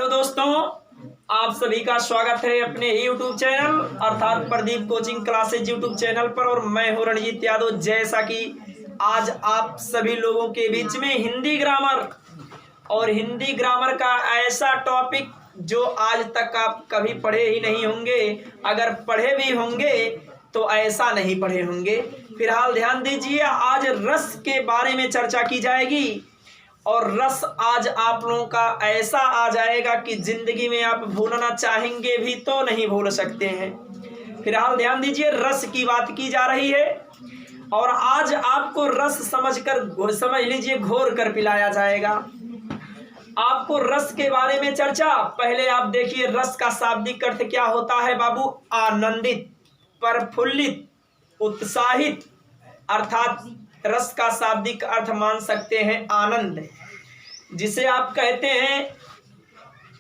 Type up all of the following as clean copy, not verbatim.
दोस्तों, आप सभी का स्वागत है अपने यूट्यूब चैनल अर्थात Pradeep coaching classes YouTube channel पर। और मैं हूं रणजीत यादव। जैसा कि आज आप सभी लोगों के बीच में हिंदी ग्रामर का ऐसा टॉपिक जो आज तक आप कभी पढ़े ही नहीं होंगे, अगर पढ़े भी होंगे तो ऐसा नहीं पढ़े होंगे। फिलहाल ध्यान दीजिए, आज रस के बारे में चर्चा की जाएगी और रस आज आप लोगों का ऐसा आ जाएगा कि जिंदगी में आप भूलना चाहेंगे भी तो नहीं भूल सकते हैं। फिलहाल ध्यान दीजिए, रस की बात की जा रही है और आज आपको रस समझ लीजिए घोर कर पिलाया जाएगा। आपको रस के बारे में चर्चा, पहले आप देखिए रस का शाब्दिक अर्थ क्या होता है बाबू। आनंदित, प्रफुल्लित, उत्साहित, अर्थात रस का शाब्दिक अर्थ मान सकते हैं आनंद, जिसे आप कहते हैं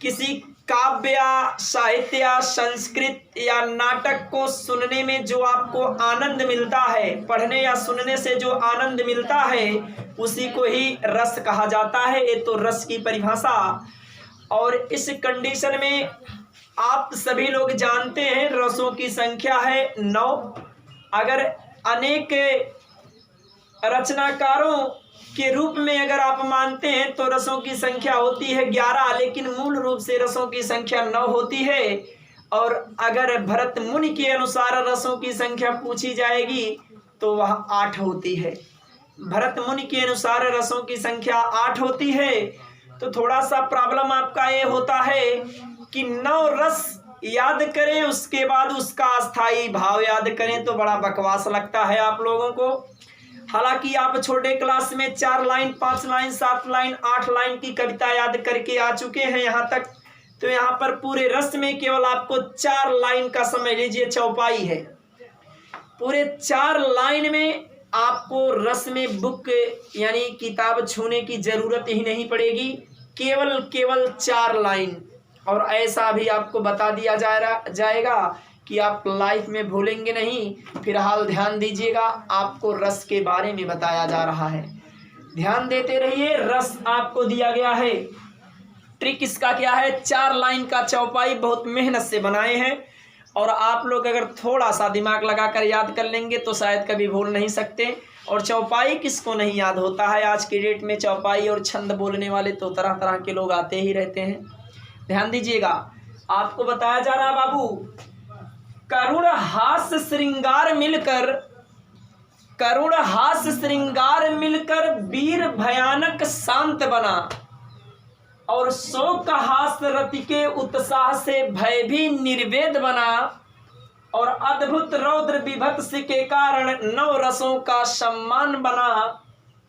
किसी काव्य या साहित्य या संस्कृत या नाटक को सुनने में जो आपको आनंद मिलता है, पढ़ने या सुनने से जो आनंद मिलता है उसी को ही रस कहा जाता है। ये तो रस की परिभाषा। और इस कंडीशन में आप सभी लोग जानते हैं रसों की संख्या है 9। अगर अनेक रचनाकारों के रूप में अगर आप मानते हैं तो रसों की संख्या होती है 11, लेकिन मूल रूप से रसों की संख्या 9 होती है। और अगर भरत मुनि के अनुसार रसों की संख्या पूछी जाएगी तो वह 8 होती है। भरत मुनि के अनुसार रसों की संख्या 8 होती है। तो थोड़ा सा प्रॉब्लम आपका ये होता है कि 9 रस याद करें, उसके बाद उसका अस्थाई भाव याद करें, तो बड़ा बकवास लगता है आप लोगों को। हालांकि आप छोटे क्लास में 4 लाइन, 5 लाइन, 7 लाइन, 8 लाइन की कविता याद करके आ चुके हैं यहाँ तक। तो यहाँ पर पूरे रस में केवल आपको 4 लाइन का समझ लीजिए चौपाई है। पूरे 4 लाइन में आपको रस में बुक यानी किताब छूने की जरूरत ही नहीं पड़ेगी, केवल 4 लाइन। और ऐसा भी आपको बता दिया जाएगा कि आप लाइफ में भूलेंगे नहीं। फिलहाल ध्यान दीजिएगा, आपको रस के बारे में बताया जा रहा है, ध्यान देते रहिए। रस आपको दिया गया है, ट्रिक इसका क्या है, 4 लाइन का चौपाई बहुत मेहनत से बनाए हैं और आप लोग अगर थोड़ा सा दिमाग लगाकर याद कर लेंगे तो शायद कभी भूल नहीं सकते। और चौपाई किसको नहीं याद होता है, आज की डेट में चौपाई और छंद बोलने वाले तो तरह तरह के लोग आते ही रहते हैं। ध्यान दीजिएगा, आपको बताया जा रहा बाबू, करुण हास्य श्रृंगार मिलकर वीर भयानक शांत बना और शोक हास्य रति के उत्साह से भय भी निर्वेद बना और अद्भुत रौद्र विभत्स के कारण 9 रसों का सम्मान बना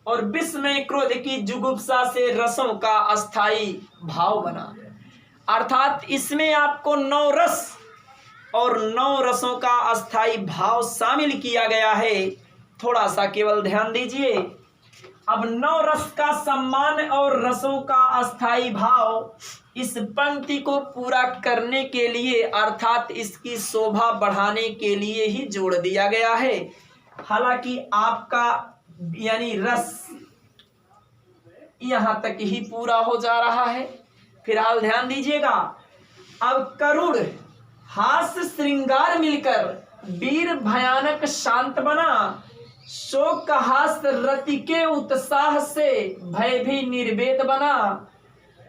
और विस्मय क्रोध की जुगुप्सा से रसों का अस्थाई भाव बना। अर्थात इसमें आपको 9 रस और 9 रसों का अस्थाई भाव शामिल किया गया है। थोड़ा सा केवल ध्यान दीजिए। अब 9 रस का सम्मान और रसों का अस्थाई भाव इस पंक्ति को पूरा करने के लिए अर्थात इसकी शोभा बढ़ाने के लिए ही जोड़ दिया गया है। हालांकि आपका यानी रस यहां तक ही पूरा हो जा रहा है। फिलहाल ध्यान दीजिएगा, अब करुण हास्य श्रृंगार मिलकर वीर भयानक शांत बना, शोक हास्य रति के उत्साह से भय भी निर्वेद बना,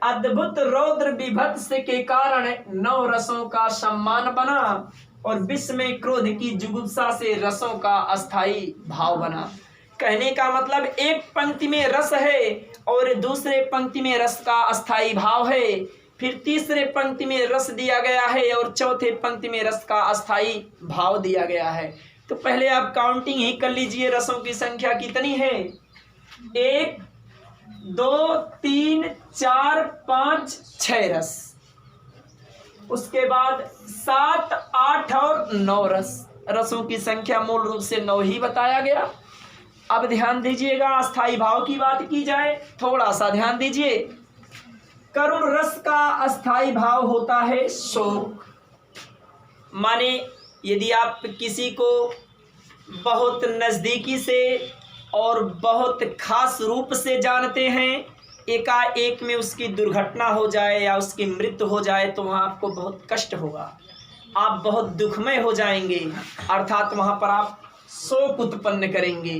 अद्भुत रौद्र विभत्स के कारण 9 रसों का सम्मान बना और विस्मय क्रोध की जुगुप्सा से रसों का अस्थाई भाव बना। कहने का मतलब एक पंक्ति में रस है और दूसरे पंक्ति में रस का अस्थाई भाव है, फिर तीसरे पंक्ति में रस दिया गया है और चौथे पंक्ति में रस का अस्थाई भाव दिया गया है। तो पहले आप काउंटिंग ही कर लीजिए, रसों की संख्या कितनी है। 1 2 3 4 5 6 रस, उसके बाद 7 8 और 9 रस। रसों की संख्या मूल रूप से 9 ही बताया गया। अब ध्यान दीजिएगा, अस्थाई भाव की बात की जाए, थोड़ा सा ध्यान दीजिए। करुण रस का अस्थाई भाव होता है शोक। माने यदि आप किसी को बहुत नज़दीकी से और बहुत खास रूप से जानते हैं, एकाएक में उसकी दुर्घटना हो जाए या उसकी मृत्यु हो जाए तो वहाँ आपको बहुत कष्ट होगा, आप बहुत दुखमय हो जाएंगे, अर्थात वहाँ पर आप शोक उत्पन्न करेंगे।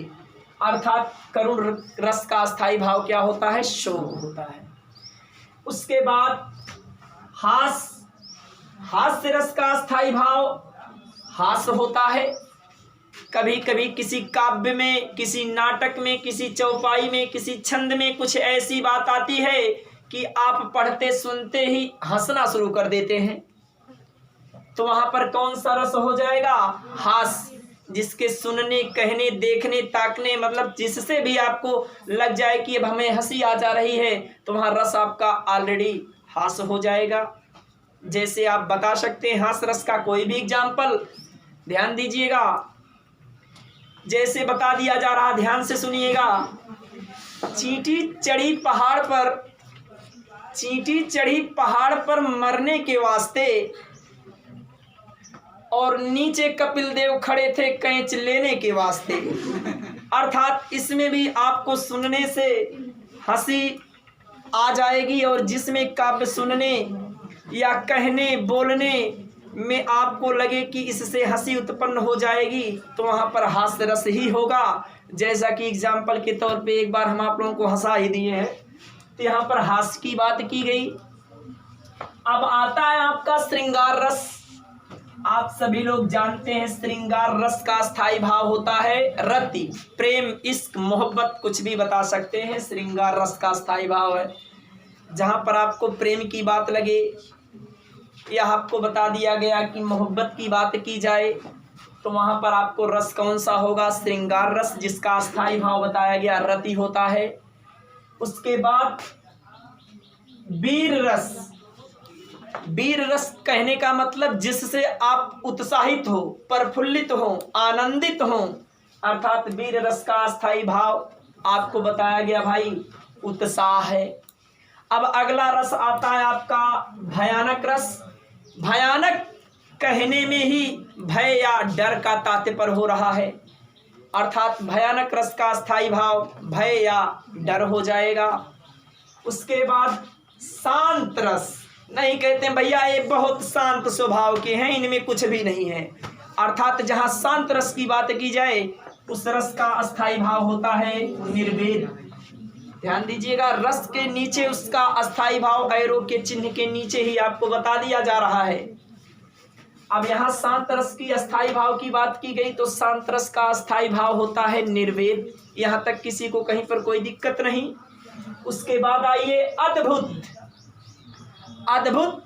अर्थात करुण रस का स्थायी भाव क्या होता है? शोक होता है। उसके बाद हास्य रस का स्थायी भाव हास होता है। कभी कभी किसी काव्य में, किसी नाटक में, किसी चौपाई में, किसी छंद में कुछ ऐसी बात आती है कि आप पढ़ते सुनते ही हंसना शुरू कर देते हैं, तो वहां पर कौन सा रस हो जाएगा? हास। जिसके सुनने, कहने, देखने, ताकने, मतलब जिससे भी आपको लग जाए कि अब हमें हंसी आ जा रही है, तो वहां रस आपका ऑलरेडी हास हो जाएगा। जैसे आप बता सकते हैं हास रस का कोई भी एग्जाम्पल, ध्यान दीजिएगा। जैसे बता दिया जा रहा, ध्यान से सुनिएगा। चींटी चढ़ी पहाड़ पर मरने के वास्ते और नीचे कपिल देव खड़े थे कैंच लेने के वास्ते। अर्थात इसमें भी आपको सुनने से हंसी आ जाएगी, और जिसमें काव्य सुनने या कहने, बोलने में आपको लगे कि इससे हंसी उत्पन्न हो जाएगी, तो वहाँ पर हास्य रस ही होगा। जैसा कि एग्जाम्पल के तौर पे एक बार हम आप लोगों को हंसा ही दिए हैं, तो यहाँ पर हास्य की बात की गई। अब आता है आपका श्रृंगार रस। आप सभी लोग जानते हैं श्रृंगार रस का स्थायी भाव होता है रति, प्रेम, इश्क, मोहब्बत, कुछ भी बता सकते हैं। श्रृंगार रस का स्थायी भाव है जहाँ पर आपको प्रेम की बात लगे या आपको बता दिया गया कि मोहब्बत की बात की जाए, तो वहाँ पर आपको रस कौन सा होगा? श्रृंगार रस, जिसका स्थायी भाव बताया गया रति होता है। उसके बाद वीर रस। वीर रस कहने का मतलब जिससे आप उत्साहित हो, प्रफुल्लित हो, आनंदित हो, अर्थात वीर रस का स्थायी भाव आपको बताया गया भाई उत्साह है। अब अगला रस आता है आपका भयानक रस। भयानक कहने में ही भय या डर का तात्पर्य हो रहा है, अर्थात भयानक रस का स्थायी भाव भय या डर हो जाएगा। उसके बाद शांत रस। नहीं कहते हैं भैया ये बहुत शांत स्वभाव के हैं, इनमें कुछ भी नहीं है, अर्थात जहाँ शांत रस की बात की जाए उस रस का स्थायी भाव होता है निर्वेद। ध्यान दीजिएगा, रस के नीचे उसका अस्थायी भाव एरो के चिन्ह के नीचे ही आपको बता दिया जा रहा है। अब यहाँ शांत रस की अस्थायी भाव की बात की गई, तो शांत रस का अस्थायी भाव होता है निर्वेद। यहाँ तक किसी को कहीं पर कोई दिक्कत नहीं। उसके बाद आइए अद्भुत। अद्भुत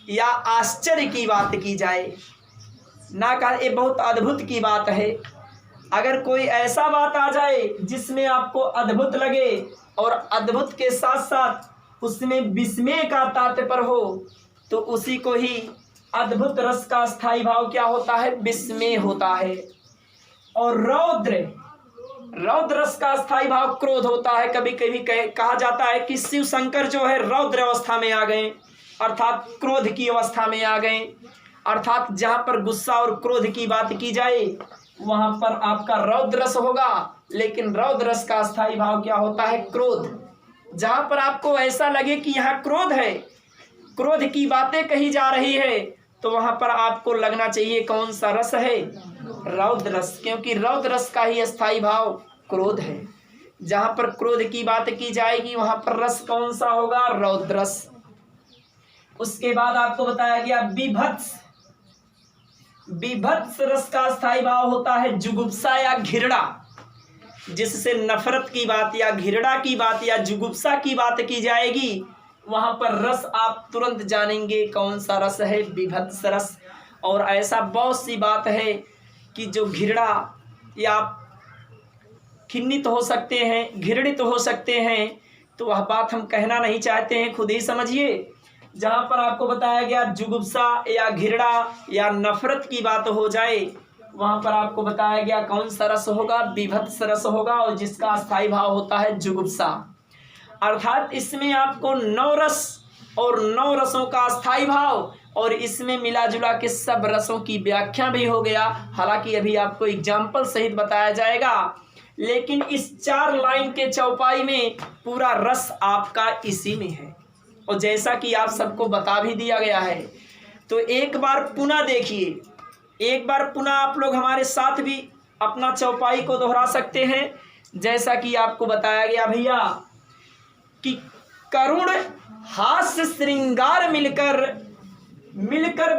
या आश्चर्य की बात की जाए ना, कहा ये बहुत अद्भुत की बात है। अगर कोई ऐसा बात आ जाए जिसमें आपको अद्भुत लगे और अद्भुत के साथ साथ उसमें विस्मय का तात्पर्य हो, तो उसी को ही अद्भुत रस का स्थायी भाव क्या होता है? विस्मय होता है। और रौद्र रस का स्थायी भाव क्रोध होता है। कभी कभी कहा जाता है कि शिव शंकर जो है रौद्र अवस्था में आ गए, अर्थात क्रोध की अवस्था में आ गए। अर्थात जहाँ पर गुस्सा और क्रोध की बात की जाए वहाँ पर आपका रौद्र रस होगा, लेकिन रौद्र रस का स्थायी भाव क्या होता है? क्रोध। जहाँ पर आपको ऐसा लगे कि यहाँ क्रोध है, क्रोध की बातें कही जा रही है, तो वहाँ पर आपको लगना चाहिए कौन सा रस है? रौद्र रस, क्योंकि रौद्र रस का ही स्थायी भाव क्रोध है। जहाँ पर क्रोध की बात की जाएगी वहाँ पर रस कौन सा होगा? रौद्र रस। उसके बाद आपको बताया गया विभत्स। विभत्स रस का स्थायी भाव होता है जुगुप्सा या घृणा। जिससे नफरत की बात या घृणा की बात या जुगुप्सा की बात की जाएगी, वहां पर रस आप तुरंत जानेंगे कौन सा रस है? विभत्स रस। और ऐसा बहुत सी बात है कि जो घृणा या खिन्नित हो सकते हैं, घृणित हो सकते हैं, तो वह बात हम कहना नहीं चाहते हैं, खुद ही समझिए। जहाँ पर आपको बताया गया जुगुप्सा या घृणा या नफरत की बात हो जाए, वहाँ पर आपको बताया गया कौन सा रस होगा? विभत्स रस होगा, और जिसका स्थायी भाव होता है जुगुप्सा। अर्थात इसमें आपको 9 रस और 9 रसों का स्थायी भाव, और इसमें मिला जुला के सब रसों की व्याख्या भी हो गया। हालांकि अभी आपको एग्जाम्पल सहित बताया जाएगा लेकिन इस 4 लाइन के चौपाई में पूरा रस आपका इसी में है। और जैसा कि आप सबको बता भी दिया गया है, तो एक बार पुनः देखिए, एक बार पुनः आप लोग हमारे साथ भी अपना चौपाई को दोहरा सकते हैं। जैसा कि आपको बताया गया भैया कि करुण हास्य श्रृंगार मिलकर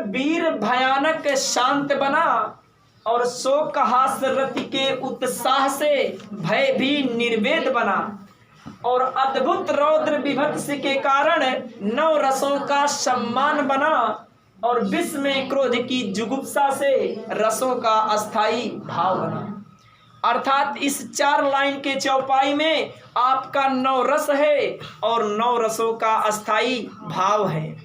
वीर भयानक शांत बना, और शोक हास्य रति के उत्साह से भय भी निर्वेद बना, और अद्भुत रौद्र विभत्स के कारण 9 रसों का सम्मान बना, और विष में क्रोध की जुगुप्सा से रसों का अस्थाई भाव बना। अर्थात इस 4 लाइन के चौपाई में आपका 9 रस है और 9 रसों का अस्थाई भाव है,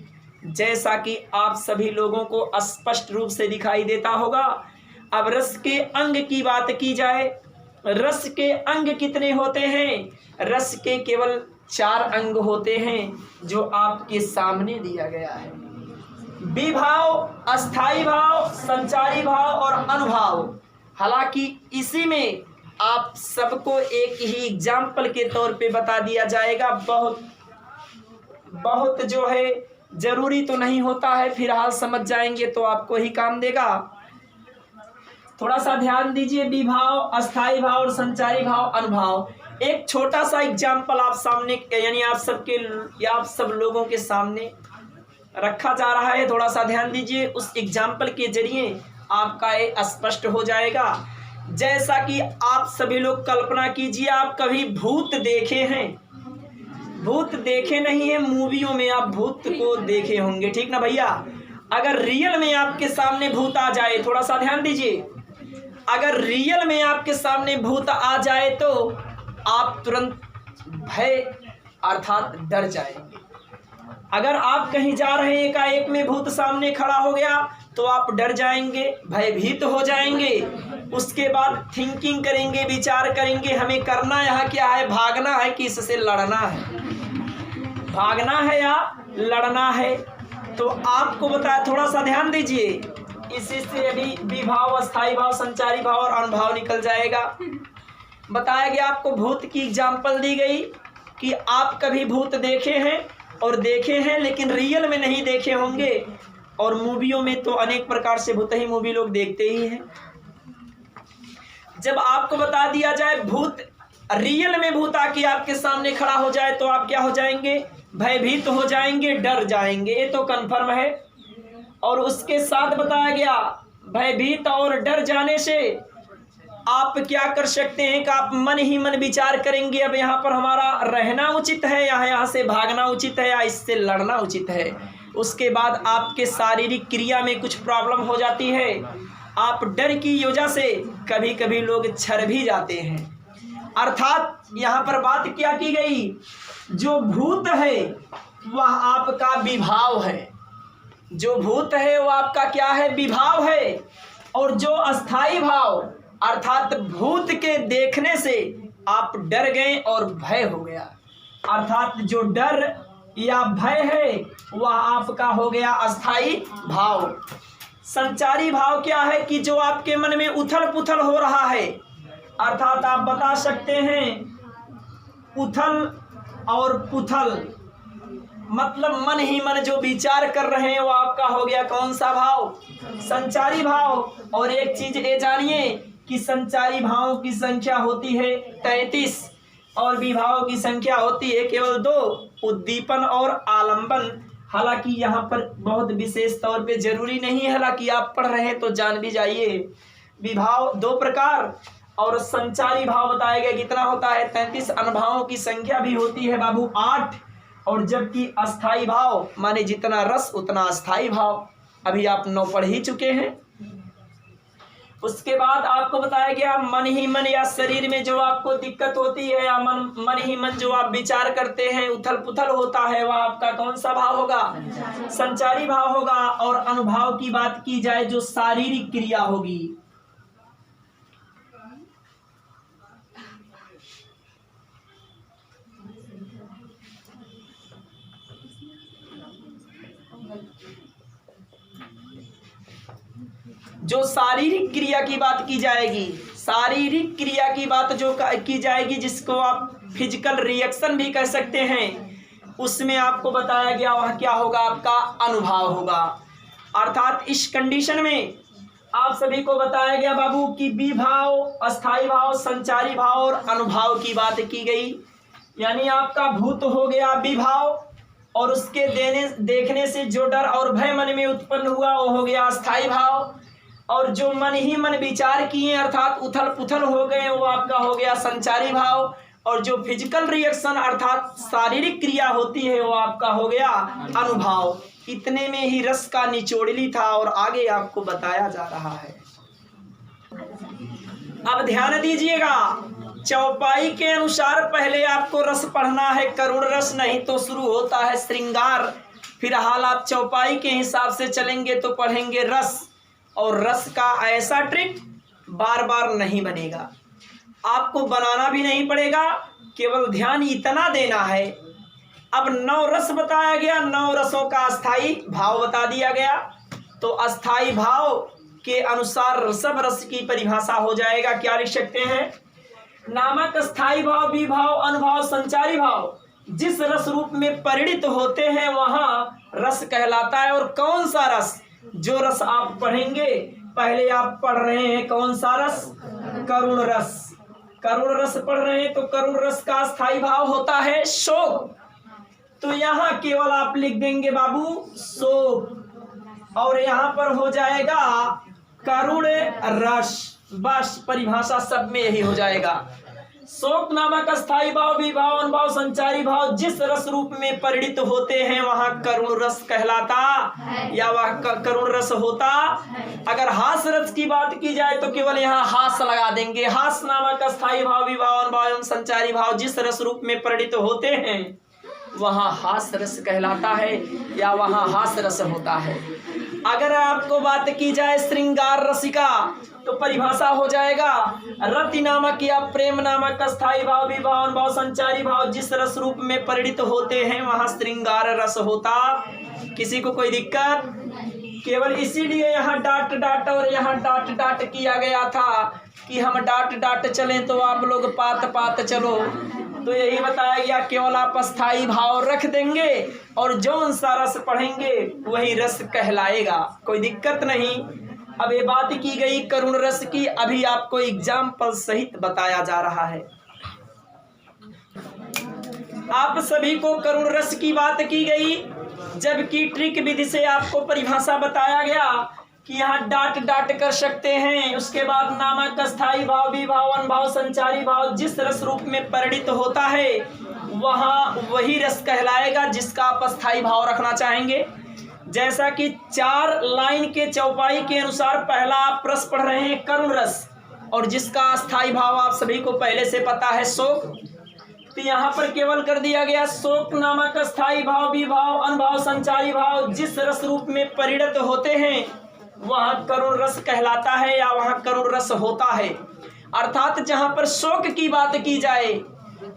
जैसा कि आप सभी लोगों को स्पष्ट रूप से दिखाई देता होगा। अब रस के अंग की बात की जाए, रस के अंग कितने होते हैं? रस के केवल 4 अंग होते हैं जो आपके सामने दिया गया है। विभाव, अस्थाई भाव, संचारी भाव और अनुभाव। हालांकि इसी में आप सबको एक ही एग्जाम्पल के तौर पे बता दिया जाएगा। बहुत जो है जरूरी तो नहीं होता है, फिलहाल समझ जाएंगे तो आपको ही काम देगा। थोड़ा सा ध्यान दीजिए, विभाव, अस्थाई भाव और संचारी भाव, अनुभाव। एक छोटा सा एग्जाम्पल आप सामने, यानी आप सब लोगों के सामने रखा जा रहा है। थोड़ा सा ध्यान दीजिए, उस एग्जाम्पल के जरिए आपका ये स्पष्ट हो जाएगा। जैसा कि आप सभी लोग कल्पना कीजिए, आप कभी भूत देखे हैं? भूत देखे नहीं है, मूवियों में आप भूत को देखे होंगे, ठीक ना भैया? अगर रियल में आपके सामने भूत आ जाए, थोड़ा सा ध्यान दीजिए, अगर रियल में आपके सामने भूत आ जाए तो आप तुरंत भय अर्थात डर जाएंगे। अगर आप कहीं जा रहे हैं, एकाएक में भूत सामने खड़ा हो गया तो आप डर जाएंगे, भयभीत हो जाएंगे। उसके बाद थिंकिंग करेंगे, विचार करेंगे, हमें करना यहाँ क्या है, भागना है कि इससे लड़ना है, भागना है या लड़ना है। तो आपको बताया, थोड़ा सा ध्यान दीजिए, इसी से अभी विभाव, अस्थाई भाव, संचारी भाव और अनुभाव निकल जाएगा। बताया गया, आपको भूत की एग्जाम्पल दी गई कि आप कभी भूत देखे हैं और देखे हैं, लेकिन रियल में नहीं देखे होंगे, और मूवियों में तो अनेक प्रकार से भूत ही मूवी लोग देखते ही हैं। जब आपको बता दिया जाए भूत, रियल में भूत आके आपके सामने खड़ा हो जाए तो आप क्या हो जाएंगे, भयभीत हो जाएंगे, डर जाएंगे, ये तो कन्फर्म है। और उसके साथ बताया गया, भयभीत और डर जाने से आप क्या कर सकते हैं कि आप मन ही मन विचार करेंगे, अब यहाँ पर हमारा रहना उचित है या यहाँ से भागना उचित है या इससे लड़ना उचित है। उसके बाद आपके शारीरिक क्रिया में कुछ प्रॉब्लम हो जाती है। आप डर की वजह से कभी कभी लोग छर भी जाते हैं। अर्थात यहाँ पर बात क्या की गई, जो भूत है वह आपका विभाव है, जो भूत है वो आपका क्या है, विभाव है। और जो अस्थाई भाव अर्थात भूत के देखने से आप डर गए और भय हो गया, अर्थात जो डर या भय है वह आपका हो गया अस्थाई भाव। संचारी भाव क्या है कि जो आपके मन में उथल पुथल हो रहा है, अर्थात आप बता सकते हैं उथल और पुथल, मतलब मन ही मन जो विचार कर रहे हैं वो आपका हो गया कौन सा भाव, संचारी भाव। और एक चीज ये जानिए कि संचारी भावों की संख्या होती है 33 और विभावों की संख्या होती है केवल 2, उद्दीपन और आलंबन। हालांकि यहाँ पर बहुत विशेष तौर पे जरूरी नहीं है, हालांकि आप पढ़ रहे हैं तो जान भी जाइए। विभाव 2 प्रकार और संचारी भाव बताया गया कितना होता है 33। अनुभावों की संख्या भी होती है बाबू 8, और जबकि अस्थाई भाव माने जितना रस उतना अस्थाई भाव, अभी आप 9 पढ़ ही चुके हैं। उसके बाद आपको बताया गया मन ही मन या शरीर में जो आपको दिक्कत होती है या मन ही मन जो आप विचार करते हैं उथल पुथल होता है वह आपका कौन सा भाव होगा, संचारी भाव होगा। और अनुभाव की बात की जाए जो शारीरिक क्रिया होगी, जो शारीरिक क्रिया की बात की जाएगी, शारीरिक क्रिया की बात जो की जाएगी, जिसको आप फिजिकल रिएक्शन भी कह सकते हैं, उसमें आपको बताया गया वह क्या होगा, आपका अनुभाव होगा। अर्थात इस कंडीशन में आप सभी को बताया गया बाबू कि विभाव, अस्थाई भाव, संचारी भाव और अनुभाव की बात की गई। यानी आपका भूत हो गया विभाव, और उसके देखने से जो डर और भय मन में उत्पन्न हुआ वो हो गया अस्थाई भाव, और जो मन ही मन विचार किए अर्थात उथल पुथल हो गए वो आपका हो गया संचारी भाव, और जो फिजिकल रिएक्शन अर्थात शारीरिक क्रिया होती है वो आपका हो गया अनुभाव। इतने में ही रस का निचोड़ली था और आगे आपको बताया जा रहा है। अब ध्यान दीजिएगा, चौपाई के अनुसार पहले आपको रस पढ़ना है करुण रस, नहीं तो शुरू होता है श्रृंगार। फिलहाल आप चौपाई के हिसाब से चलेंगे तो पढ़ेंगे रस, और रस का ऐसा ट्रिक बार बार नहीं बनेगा, आपको बनाना भी नहीं पड़ेगा, केवल ध्यान इतना देना है। अब 9 रस बताया गया, 9 रसों का अस्थाई भाव बता दिया गया, तो अस्थाई भाव के अनुसार सब रस की परिभाषा हो जाएगा। क्या लिख सकते हैं, नामक अस्थाई भाव, विभाव, अनुभाव, संचारी भाव जिस रस रूप में परिणित होते हैं वहाँ रस कहलाता है। और कौन सा रस, जो रस आप पढ़ेंगे, पहले आप पढ़ रहे हैं कौन सा रस, करुण रस। करुण रस पढ़ रहे हैं तो करुण रस का अस्थाई भाव होता है शोक, तो यहाँ केवल आप लिख देंगे बाबू शोक, और यहाँ पर हो जाएगा करुण रस, बस परिभाषा सब में यही हो जाएगा। शोक नामक अस्थाई भाव, विभाव, अनुभाव, संचारी भाव जिस रस रूप में परिणित होते हैं वहां करुण रस कहलाता या वह करुण रस होता। अगर हास रस की बात की जाए तो केवल यहाँ हास लगा देंगे। हास नामक अस्थाई भाव, विभाव, अनुभाव एवं संचारी भाव जिस रस रूप में परिणित होते हैं वहां हास रस कहलाता है या वहां हास रस होता है। अगर आपको बात की जाए श्रृंगार रसिका तो परिभाषा हो जाएगा रति नामक या प्रेम नामक अस्थाई भाव, विभाव, अनुभाव, संचारी भाव जिस रस रूप में परिणित होते हैं वहां श्रृंगार रस होता। किसी को कोई दिक्कत? केवल इसीलिए यहाँ डाट डाट और यहाँ डाट डाट किया गया था कि हम डाट डाट चलें तो आप लोग पात पात चलो। तो यही बताया गया, केवल आप अस्थाई भाव रख देंगे और जौन सा रस पढ़ेंगे वही रस कहलाएगा, कोई दिक्कत नहीं। अब ये बात की गई करुण रस की, अभी आपको एग्जाम्पल सहित बताया जा रहा है। आप सभी को करुण रस की बात की गई, जबकि ट्रिक विधि से आपको परिभाषा बताया गया कि यहाँ डाट डाट कर सकते हैं। उसके बाद नामक अस्थाई भाव, विभाव, अनुभाव, संचारी भाव जिस रस रूप में परिणित होता है वहाँ वही रस कहलाएगा जिसका आप अस्थाई भाव रखना चाहेंगे। जैसा कि 4 लाइन के चौपाई के अनुसार पहला आप रस पढ़ रहे हैं करुण रस, और जिसका अस्थाई भाव आप सभी को पहले से पता है शोक। तो यहाँ पर केवल कर दिया गया शोक नामक अस्थाई भाव, विभाव, अनुभाव, संचारी भाव जिस रस रूप में परिणत होते हैं वहाँ करुण रस कहलाता है या वहाँ करुण रस होता है। अर्थात जहाँ पर शोक की बात की जाए,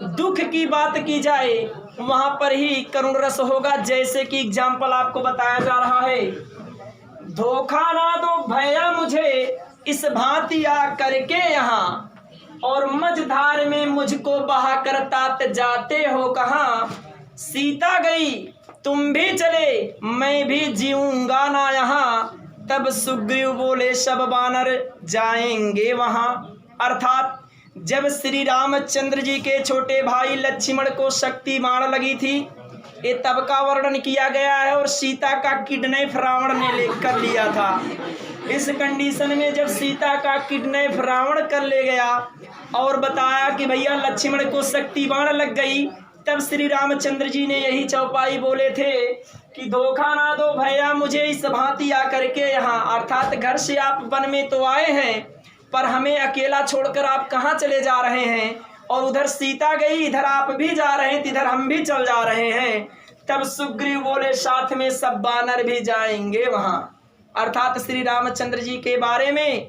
दुख की बात की जाए, वहां पर ही करुण रस होगा। जैसे कि एग्जाम्पल आपको बताया जा रहा है, धोखा ना दो भैया मुझे इस भांति आ करके यहाँ, और मझधार में मुझको बहा कर तात जाते हो कहाँ। सीता गई तुम भी चले मैं भी जीऊंगा ना यहाँ, तब सुग्रीव बोले सब बानर जाएंगे वहां। अर्थात जब श्री रामचंद्र जी के छोटे भाई लक्ष्मण को शक्ति बाण लगी थी, ये तब का वर्णन किया गया है, और सीता का किडनैप रावण ने कर लिया था। इस कंडीशन में जब सीता का किडनैप रावण कर ले गया और बताया कि भैया लक्ष्मण को शक्ति बाण लग गई, तब श्री रामचंद्र जी ने यही चौपाई बोले थे कि धोखा ना दो भैया मुझे इस भांति आकर के यहाँ। अर्थात घर से आप वन में तो आए हैं पर हमें अकेला छोड़कर आप कहाँ चले जा रहे हैं, और उधर सीता गई इधर आप भी जा रहे हैं, इधर हम भी चल जा रहे हैं। तब सुग्रीव बोले साथ में सब बानर भी जाएंगे वहाँ। अर्थात श्री रामचंद्र जी के बारे में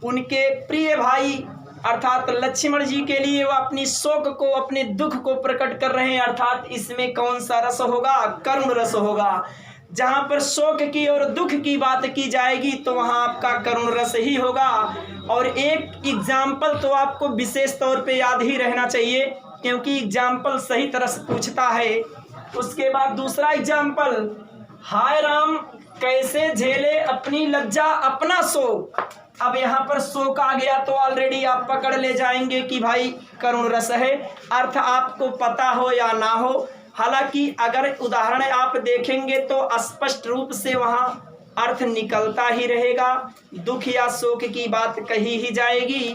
उनके प्रिय भाई अर्थात लक्ष्मण जी के लिए वो अपनी शोक को, अपने दुख को प्रकट कर रहे हैं। अर्थात इसमें कौन सा रस होगा? करुण रस होगा। जहाँ पर शोक की और दुख की बात की जाएगी तो वहाँ आपका करुण रस ही होगा। और एक एग्जाम्पल तो आपको विशेष तौर पे याद ही रहना चाहिए, क्योंकि एग्जाम्पल सही तरह से पूछता है। उसके बाद दूसरा एग्जाम्पल, हाय राम कैसे झेले अपनी लज्जा अपना शोक। अब यहाँ पर शोक आ गया तो ऑलरेडी आप पकड़ ले जाएंगे कि भाई करुण रस है, अर्थ आपको पता हो या ना हो। हालांकि अगर उदाहरण आप देखेंगे तो स्पष्ट रूप से वहाँ अर्थ निकलता ही रहेगा, दुख या शोक की बात कही ही जाएगी।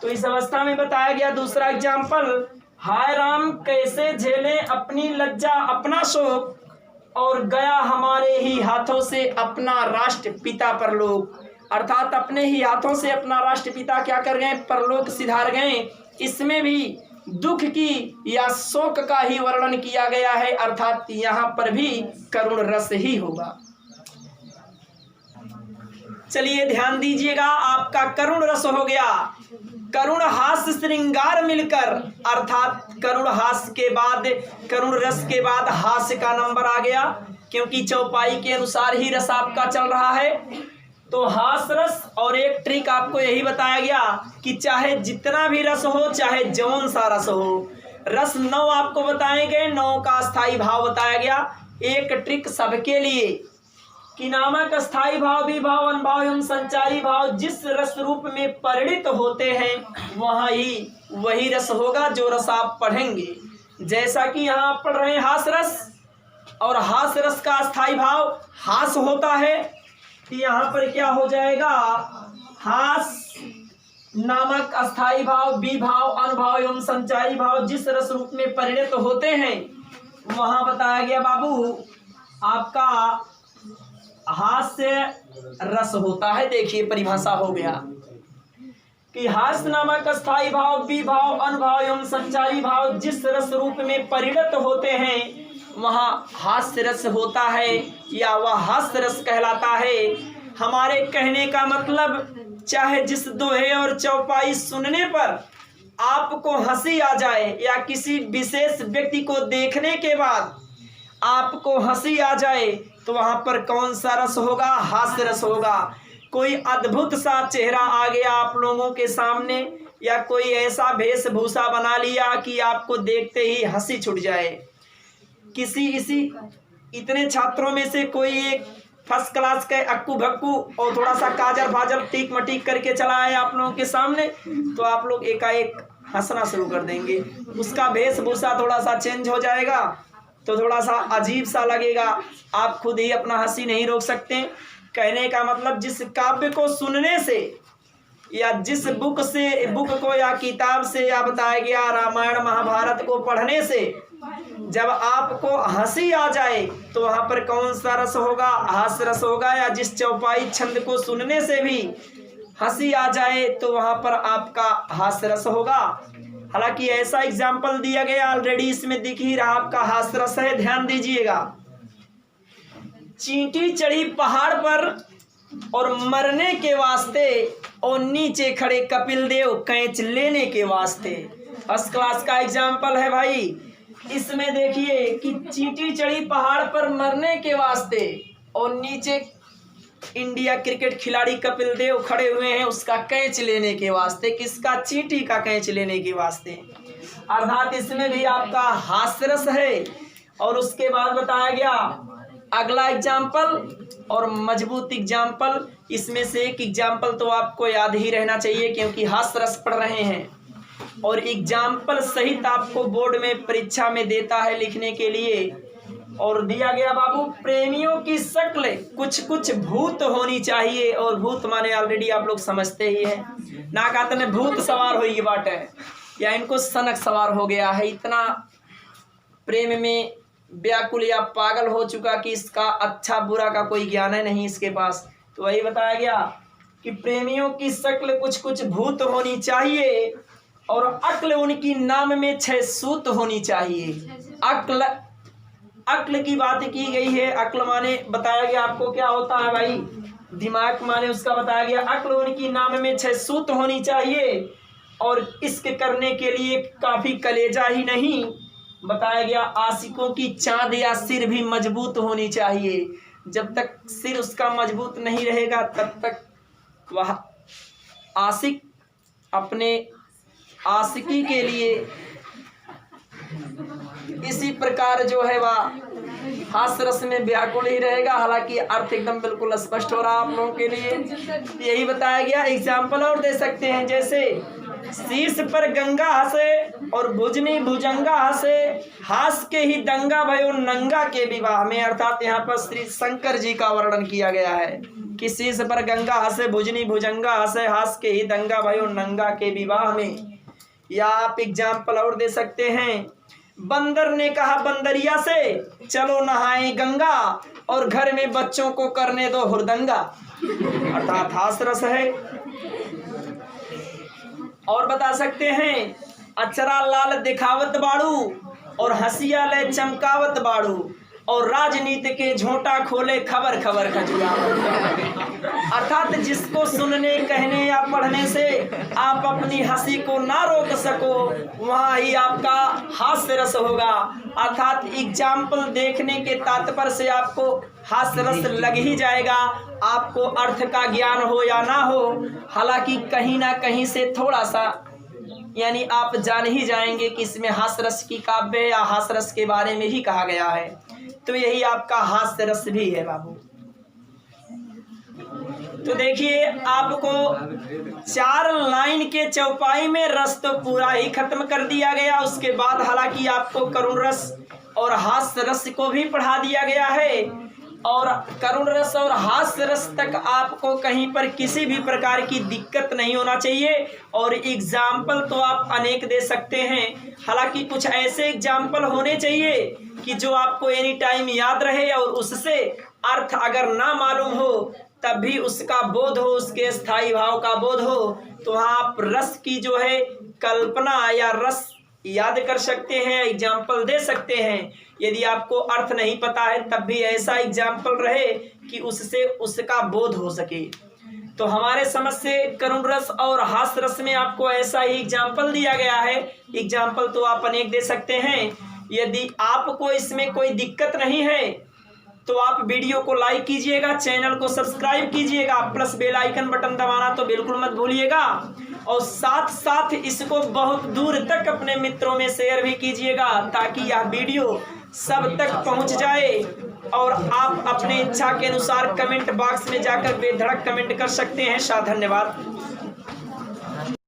तो इस अवस्था में बताया गया दूसरा एग्जाम्पल, हाय राम कैसे झेले अपनी लज्जा अपना शोक, और गया हमारे ही हाथों से अपना राष्ट्रपिता परलोक। अर्थात अपने ही हाथों से अपना राष्ट्रपिता क्या कर गए, परलोक सिधार गए। इसमें भी दुख की या शोक का ही वर्णन किया गया है, अर्थात यहाँ पर भी करुण रस ही होगा। चलिए ध्यान दीजिएगा, आपका करुण रस हो गया। करुण हास्य श्रृंगार मिलकर, अर्थात करुण हास्य के बाद, करुण रस के बाद हास्य का नंबर आ गया, क्योंकि चौपाई के अनुसार ही रस आपका चल रहा है। तो हास्य रस, और एक ट्रिक आपको यही बताया गया कि चाहे जितना भी रस हो, चाहे जौन सा रस हो, रस 9 आपको बताए गए, 9 का स्थायी भाव बताया गया। एक ट्रिक सबके लिए कि नामक स्थायी भाव, विभाव, अनुभाव एवं संचारी भाव जिस रस रूप में परिणित होते हैं वहाँ ही वही रस होगा जो रस आप पढ़ेंगे। जैसा कि यहाँ आप पढ़ रहे हैं हास रस, और हास रस का स्थायी भाव हास होता है, कि यहाँ पर क्या हो जाएगा, हास नामक अस्थाई भाव, विभाव, अनुभाव एवं संचारी भाव जिस रस रूप में परिणत होते हैं वहां बताया गया बाबू आपका हास्य रस होता है। देखिए परिभाषा हो गया कि हास्य नामक अस्थाई भाव, विभाव, अनुभाव एवं संचारी भाव जिस रस रूप में परिणत होते हैं वहाँ हास्य रस होता है, या वह हास्य रस कहलाता है। हमारे कहने का मतलब, चाहे जिस दोहे और चौपाई सुनने पर आपको हंसी आ जाए, या किसी विशेष व्यक्ति को देखने के बाद आपको हंसी आ जाए, तो वहाँ पर कौन सा रस होगा, हास्य रस होगा। कोई अद्भुत सा चेहरा आ गया आप लोगों के सामने, या कोई ऐसा वेशभूषा बना लिया कि आपको देखते ही हंसी छूट जाए। इतने छात्रों में से कोई एक फर्स्ट क्लास के अक्कू भक्कू और थोड़ा सा काजल भाजल टीक मटीक करके चला है आप लोगों के सामने, तो आप लोग एकाएक हंसना शुरू कर देंगे। उसका वेशभूषा थोड़ा सा चेंज हो जाएगा तो थोड़ा सा अजीब सा लगेगा, आप खुद ही अपना हंसी नहीं रोक सकते। कहने का मतलब, जिस काव्य को सुनने से या जिस बुक को या किताब से या बताया गया रामायण महाभारत को पढ़ने से जब आपको हंसी आ जाए तो वहाँ पर कौन सा रस होगा, हास्य रस होगा। या जिस चौपाई छंद को सुनने से भी हंसी आ जाए तो वहाँ पर आपका हास्य रस होगा। हालांकि ऐसा एग्जाम्पल दिया गया ऑलरेडी, इसमें दिख ही रहा आपका हास्य रस है। ध्यान दीजिएगा, चींटी चढ़ी पहाड़ पर और मरने के वास्ते, और नीचे खड़े कपिल देव कैच लेने के वास्ते। फर्स्ट क्लास का एग्जाम्पल है भाई। इसमें देखिए कि चींटी चढ़ी पहाड़ पर मरने के वास्ते, और नीचे इंडिया क्रिकेट खिलाड़ी कपिल देव खड़े हुए हैं उसका कैच लेने के वास्ते। किसका, चींटी का कैच लेने के वास्ते। अर्थात इसमें भी आपका हास्य रस है। और उसके बाद बताया गया अगला एग्जाम्पल और मजबूत एग्जाम्पल। इसमें से एक एग्जाम्पल तो आपको याद ही रहना चाहिए क्योंकि हास्य रस पढ़ रहे हैं, और एग्जाम्पल सहित आपको बोर्ड में परीक्षा में देता है लिखने के लिए। और दिया गया बाबू, प्रेमियों की शक्ल कुछ कुछ भूत होनी चाहिए। और भूत माने ऑलरेडी आप लोग समझते ही हैं, नाकात में भूत सवार हो ये बात है, या इनको सनक सवार हो गया है, इतना प्रेम में व्याकुल या पागल हो चुका कि इसका अच्छा बुरा का कोई ज्ञान है नहीं इसके पास। तो वही बताया गया कि प्रेमियों की शक्ल कुछ कुछ भूत होनी चाहिए, और अक्ल उनकी नाम में 6 सूत होनी चाहिए। अक्ल की बात की गई है। अक्ल माने बताया गया आपको क्या होता है भाई, दिमाग माने उसका बताया गया। अक्ल उनकी नाम में 6 सूत होनी चाहिए, और इश्क करने के लिए काफी कलेजा ही नहीं बताया गया आशिकों की चांद या सिर भी मजबूत होनी चाहिए। जब तक सिर उसका मजबूत नहीं रहेगा तब तक वह आशिक अपने आशिकी के लिए इसी प्रकार जो है वह हास्य रस में व्याकुल ही रहेगा। हालांकि अर्थ एकदम बिल्कुल स्पष्ट हो रहा आप लोगों के लिए, यही बताया गया। एग्जाम्पल और दे सकते हैं, जैसे शीश पर गंगा हंसे और भुजनी भुजंगा हंसे, हास के ही दंगा भयो नंगा के विवाह में। अर्थात यहाँ पर श्री शंकर जी का वर्णन किया गया है कि शीश पर गंगा हंसे भुजनी भुजंगा हंसे, हास के ही दंगा भयो नंगा के विवाह में। या आप एग्जाम्पल और दे सकते हैं, बंदर ने कहा बंदरिया से चलो नहाए गंगा और घर में बच्चों को करने दो हुरदंगा। अर्थात हास रस है। और बता सकते हैं, अचरा लाल दिखावत बाड़ू और हंसिया ले चमकावत बाड़ू और राजनीति के झोंटा खोले खबर खबर खजुआ। अर्थात जिसको सुनने कहने या पढ़ने से आप अपनी हंसी को ना रोक सको वहाँ ही आपका हास्य रस होगा। अर्थात एग्जाम्पल देखने के तात्पर्य से आपको हास्य रस लग ही जाएगा, आपको अर्थ का ज्ञान हो या ना हो। हालांकि कहीं ना कहीं से थोड़ा सा यानी आप जान ही जाएंगे कि इसमें हास्य रस की काव्य या हास्य रस के बारे में ही कहा गया है। तो यही आपका हास्य रस भी है बाबू। तो देखिए आपको 4 लाइन के चौपाई में रस तो पूरा ही खत्म कर दिया गया। उसके बाद हालांकि आपको करुण रस और हास्य रस को भी पढ़ा दिया गया है, और करुण रस और हास्य रस तक आपको कहीं पर किसी भी प्रकार की दिक्कत नहीं होना चाहिए। और एग्जाम्पल तो आप अनेक दे सकते हैं, हालांकि कुछ ऐसे एग्जाम्पल होने चाहिए कि जो आपको एनी टाइम याद रहे, और उससे अर्थ अगर ना मालूम हो तब भी उसका बोध हो, उसके स्थायी भाव का बोध हो, तो वहाँ आप रस की जो है कल्पना या रस याद कर सकते हैं, एग्जाम्पल दे सकते हैं। यदि आपको अर्थ नहीं पता है तब भी ऐसा एग्जाम्पल रहे कि उससे उसका बोध हो सके। तो हमारे समझ से करुण रस और हास्य रस में आपको ऐसा ही एग्जाम्पल दिया गया है। एग्जाम्पल तो आप अनेक दे सकते हैं। यदि आपको इसमें कोई दिक्कत नहीं है तो आप वीडियो को लाइक कीजिएगा, चैनल को सब्सक्राइब कीजिएगा, प्लस बेल आइकन बटन दबाना तो बिल्कुल मत भूलिएगा। और साथ साथ इसको बहुत दूर तक अपने मित्रों में शेयर भी कीजिएगा ताकि यह वीडियो सब तक पहुंच जाए। और आप अपने इच्छा के अनुसार कमेंट बॉक्स में जाकर बेधड़क कमेंट कर सकते हैं। धन्यवाद।